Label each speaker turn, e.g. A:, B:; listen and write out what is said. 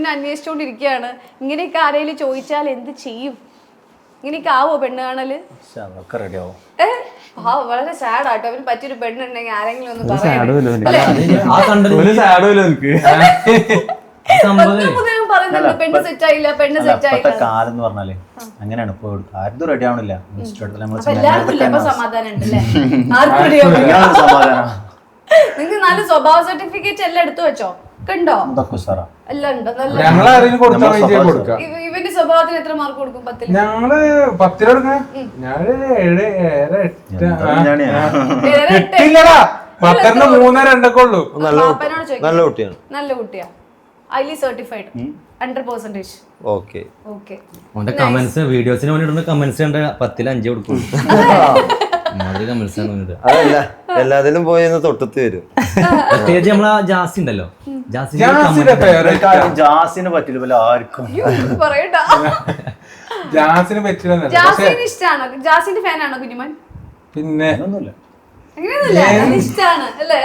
A: പെണ്ണിനെ അന്വേഷിച്ചുകൊണ്ടിരിക്കുകയാണ്. ഇങ്ങനെയൊക്കെ ആരെങ്കിലും ചോദിച്ചാൽ എന്ത് ചെയ്യും? ഇങ്ങനെയൊക്കെ ആവോ പെണ്ണ് കാണല്? വളരെ സാഡ് ആട്ടോ. അവന് പറ്റിയൊരു പെണ്ണുണ്ടെങ്കിൽ ആരെങ്കിലും ഒന്ന് പറയുന്നുണ്ട് പെണ്ണ് സെറ്റ് ആയില്ല, പെണ്ണ് സെറ്റ് ആയില്ല.
B: കാലം എന്ന് പറഞ്ഞാല് അങ്ങനെയാണ്. ഇപ്പൊ ആരും റെഡി ആവണില്ല.
A: സമാധാനം ഉണ്ടല്ലേ? ആർക്കും നിങ്ങൾക്ക് നല്ല സ്വഭാവ സർട്ടിഫിക്കറ്റ് എല്ലാം എടുത്തു വെച്ചോ? കണ്ടോ? എല്ലാം ഉണ്ട്. ഇവന്റെ സ്വഭാവത്തിന് എത്ര മാർക്ക് കൊടുക്കും? 10?
C: ഞങ്ങള് 10 കൊടുക്കാം. ഞാന് 10ന് 3-2 ഉള്ളൂ.
D: നല്ല കുട്ടിയാണ്.
A: നല്ല കുട്ടിയാ. Highly certified 100%.
D: ഓക്കെ.
E: കമന്റ്സ് വീഡിയോസിന് വേണ്ടിയിടുന്ന കമന്റ്സ് കണ്ട 10ൽ 5 കൊടുക്കും.
D: അതല്ല, എല്ലാത്തിലും പോയി തൊട്ടത്ത് വരും.
E: പ്രത്യേകിച്ച് നമ്മളെ ജാസി ഉണ്ടല്ലോ,
B: ജാസിന് പറ്റില്ല ആർക്കും.
C: ജാസിന് പറ്റില്ല.
A: ജാസിന് ഇഷ്ടമാണോ? ജാസിന്റെ ഫാനാണോ കുഞ്ഞുമോൻ?
C: പിന്നെ
A: അങ്ങനെയൊന്നുമില്ല, ഇഷ്ടമാണ് അല്ലേ?